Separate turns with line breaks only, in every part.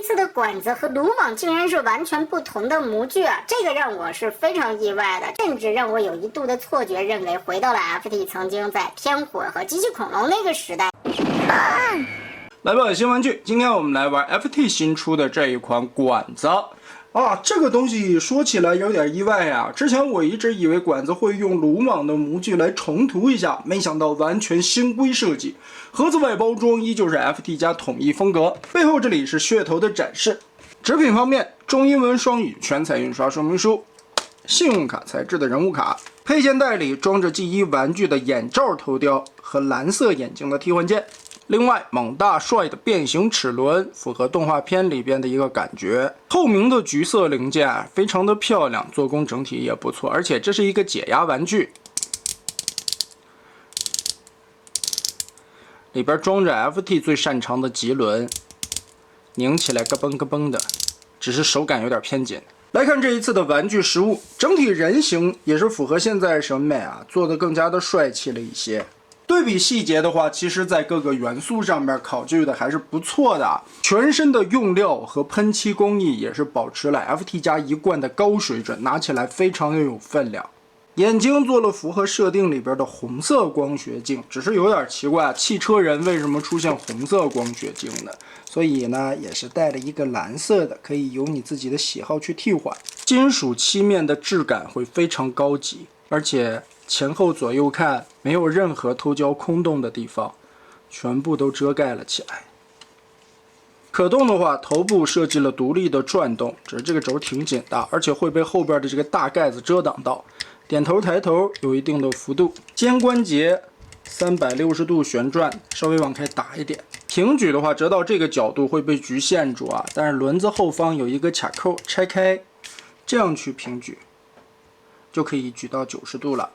次的管子和鲁莽竟然是完全不同的模具啊，这个让我是非常意外的，甚至让我有一度的错觉，认为回到了 FT 曾经在天火和机器恐龙那个时代。
来吧，新玩具，今天我们来玩 FT 新出的这一款管子。这个东西说起来有点意外呀。之前我一直以为管子会用鲁莽的模具来重涂一下，没想到完全新规设计。盒子外包装依旧是 FT 家统一风格，背后这里是噱头的展示。纸品方面，中英文双语，全彩印刷说明书，信用卡材质的人物卡。配件袋里装着 G1 玩具的眼罩头雕和蓝色眼镜的替换件。另外，猛大帅的变形齿轮符合动画片里边的一个感觉。透明的橘色零件非常的漂亮，做工整体也不错，而且这是一个解压玩具，里边装着 FT 最擅长的棘轮，拧起来咯嘣咯嘣的，只是手感有点偏紧。来看这一次的玩具实物，整体人形也是符合现在审美啊，做得更加的帅气了一些。对比细节的话，其实在各个元素上面考据的还是不错的。全身的用料和喷漆工艺也是保持了 FT 家一贯的高水准，拿起来非常的有分量。眼睛做了符合设定里边的红色光学镜，只是有点奇怪，汽车人为什么出现红色光学镜呢？所以呢，也是带了一个蓝色的，可以由你自己的喜好去替换。金属漆面的质感会非常高级，而且前后左右看没有任何偷胶空洞的地方，全部都遮盖了起来。可动的话，头部设计了独立的转动，只是这个轴挺紧的，而且会被后边的这个大盖子遮挡到。点头抬头有一定的幅度，肩关节360度旋转，稍微往开打一点。平举的话，折到这个角度会被局限住啊，但是轮子后方有一个卡扣，拆开，这样去平举，就可以举到90度了。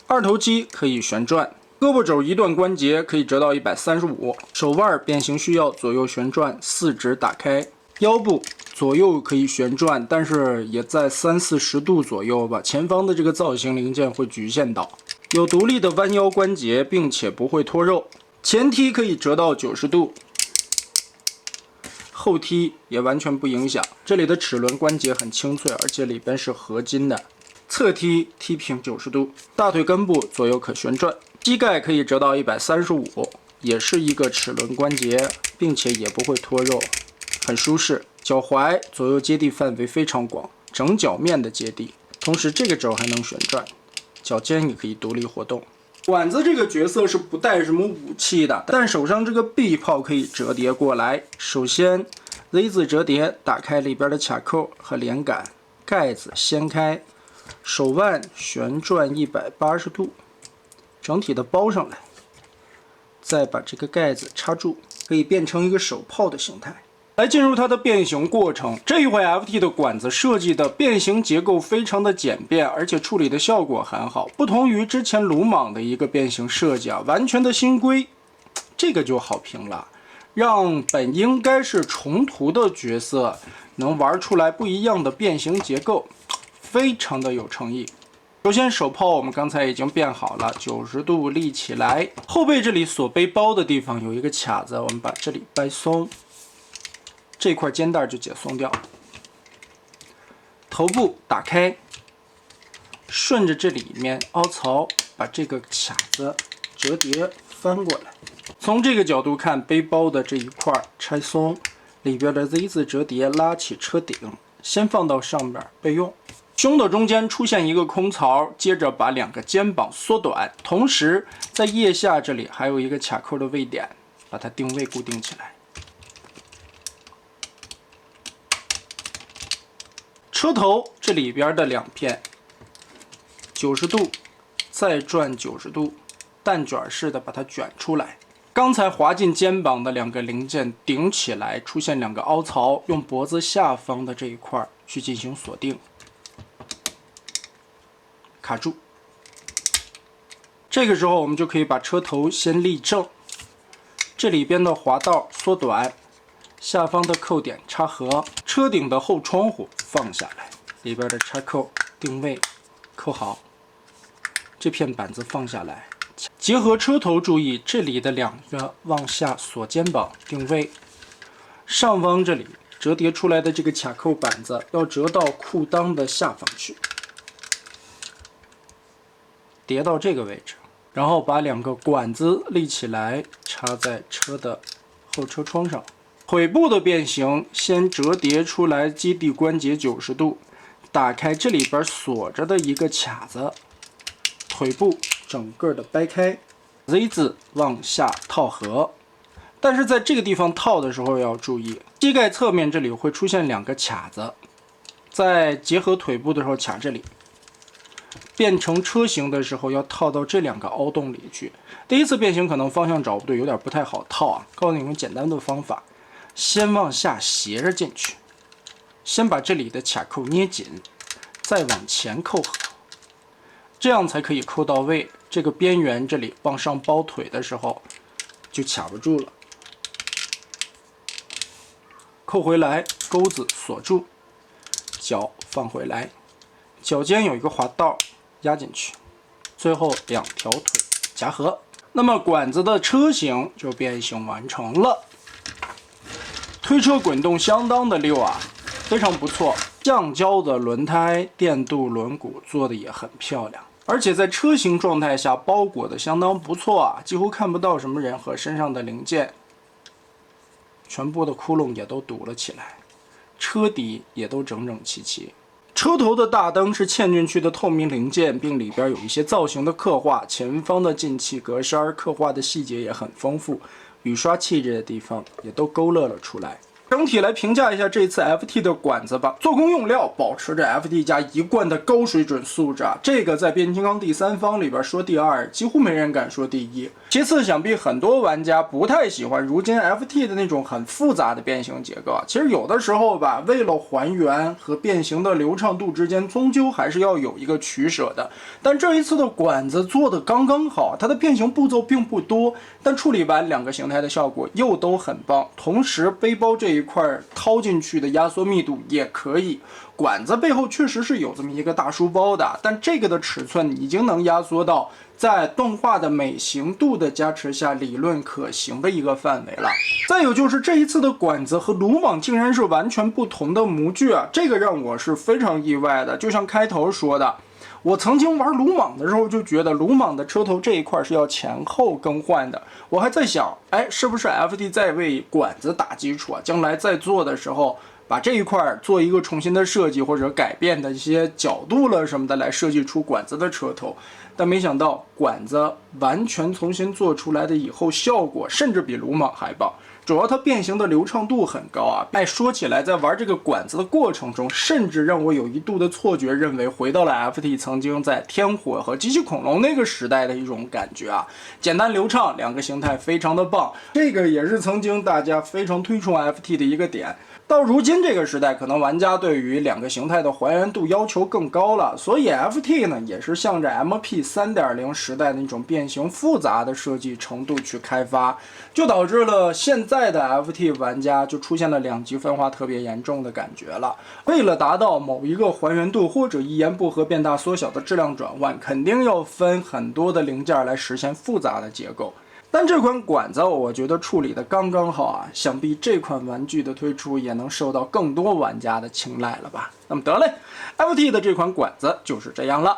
二头肌可以旋转，胳膊肘一段关节可以折到135，手腕变形需要左右旋转，四指打开，腰部左右可以旋转，但是也在30-40度左右吧，前方的这个造型零件会局限到。有独立的弯腰关节，并且不会脱肉。前踢可以折到90度，后踢也完全不影响。这里的齿轮关节很清脆，而且里边是合金的。侧踢踢平90度，大腿根部左右可旋转，膝盖可以折到135，也是一个齿轮关节，并且也不会脱肉，很舒适。脚踝左右接地范围非常广，整脚面的接地，同时这个轴还能旋转，脚尖也可以独立活动。管子这个角色是不带什么武器的，但手上这个臂炮可以折叠过来。首先 Z 字折叠，打开里边的卡扣和连杆，盖子掀开，手腕旋转180度，整体的包上来，再把这个盖子插住，可以变成一个手炮的形态。来进入它的变形过程，这一回 FT 的管子设计的变形结构非常的简便，而且处理的效果很好，不同于之前鲁莽的一个变形设计啊，完全的新规，这个就好评了，让本应该是重涂的角色能玩出来不一样的变形结构，非常的有诚意。首先手炮我们刚才已经变好了，90度立起来，后背这里锁背包的地方有一个卡子，我们把这里掰松，这块肩带就解松掉了。头部打开，顺着这里面凹槽把这个卡子折叠翻过来，从这个角度看，背包的这一块拆松，里边的 Z 字折叠拉起车顶，先放到上面备用。胸的中间出现一个空槽，接着把两个肩膀缩短，同时在腋下这里还有一个卡扣的位点，把它定位固定起来。车头这里边的两片90度，再转90度，蛋卷式的把它卷出来。刚才滑进肩膀的两个零件顶起来，出现两个凹槽，用脖子下方的这一块去进行锁定，卡住。这个时候我们就可以把车头先立正，这里边的滑道缩短，下方的扣点插合，车顶的后窗户放下来，里边的插扣定位扣好，这片板子放下来，结合车头注意这里的两个往下锁肩膀定位，上方这里折叠出来的这个卡扣板子要折到裤裆的下方去，叠到这个位置，然后把2个管子立起来，插在车的后车窗上。腿部的变形，先折叠出来基地关节90度，打开这里边锁着的一个卡子，腿部整个的掰开 ，Z 字往下套合。但是在这个地方套的时候要注意，膝盖侧面这里会出现2个卡子，在结合腿部的时候卡这里。变成车型的时候要套到这2个凹洞里去。第一次变形可能方向找不对，有点不太好套啊。告诉你们简单的方法，先往下斜着进去，先把这里的卡扣捏紧，再往前扣合，这样才可以扣到位。这个边缘这里往上包腿的时候就卡不住了。扣回来，钩子锁住，脚放回来，脚尖有一个滑道，压进去，最后2条腿夹合。那么管子的车型就变形完成了。推车滚动相当的溜啊，非常不错。橡胶的轮胎，电镀轮毂做的也很漂亮，而且在车型状态下包裹的相当不错啊，几乎看不到什么任何身上的零件。全部的窟窿也都堵了起来，车底也都整整齐齐。车头的大灯是嵌进去的透明零件，并里边有一些造型的刻画，前方的进气格栅刻画的细节也很丰富，雨刷器这些地方也都勾勒了出来。整体来评价一下这次 FT 的管子吧，做工用料保持着 FT 家一贯的高水准素质啊，这个在变形金刚第3方里边说第2，几乎没人敢说第1。其次，想必很多玩家不太喜欢如今 FT 的那种很复杂的变形结构啊，其实有的时候吧，为了还原和变形的流畅度之间，终究还是要有一个取舍的。但这一次的管子做的刚刚好，它的变形步骤并不多，但处理完2个形态的效果又都很棒，同时背包这一块掏进去的压缩密度也可以。管子背后确实是有这么一个大书包的，但这个的尺寸已经能压缩到在动画的美型度的加持下理论可行的一个范围了。再有就是这一次的管子和鲁莽竟然是完全不同的模具啊，这个让我是非常意外的。就像开头说的，我曾经玩鲁莽的时候就觉得鲁莽的车头这一块是要前后更换的，我还在想，是不是 FT 在为管子打基础啊？将来在做的时候把这一块做一个重新的设计或者改变的一些角度了什么的，来设计出管子的车头。但没想到管子完全重新做出来的以后，效果甚至比鲁莽还棒。主要它变形的流畅度很高啊！说起来，在玩这个管子的过程中，甚至让我有一度的错觉，认为回到了 FT 曾经在天火和机器恐龙那个时代的一种感觉啊！简单流畅，2个形态非常的棒，这个也是曾经大家非常推崇 FT 的一个点。到如今这个时代，可能玩家对于2个形态的还原度要求更高了，所以 FT 呢也是向着 MP 3.0 时代的那种变形复杂的设计程度去开发，就导致了现在的 FT 玩家就出现了2极分化特别严重的感觉了。为了达到某一个还原度或者一言不合变大缩小的质量转换，肯定要分很多的零件来实现复杂的结构。但这款管子我觉得处理的刚刚好啊，想必这款玩具的推出也能受到更多玩家的青睐了吧。那么得嘞，FT 的这款管子就是这样了。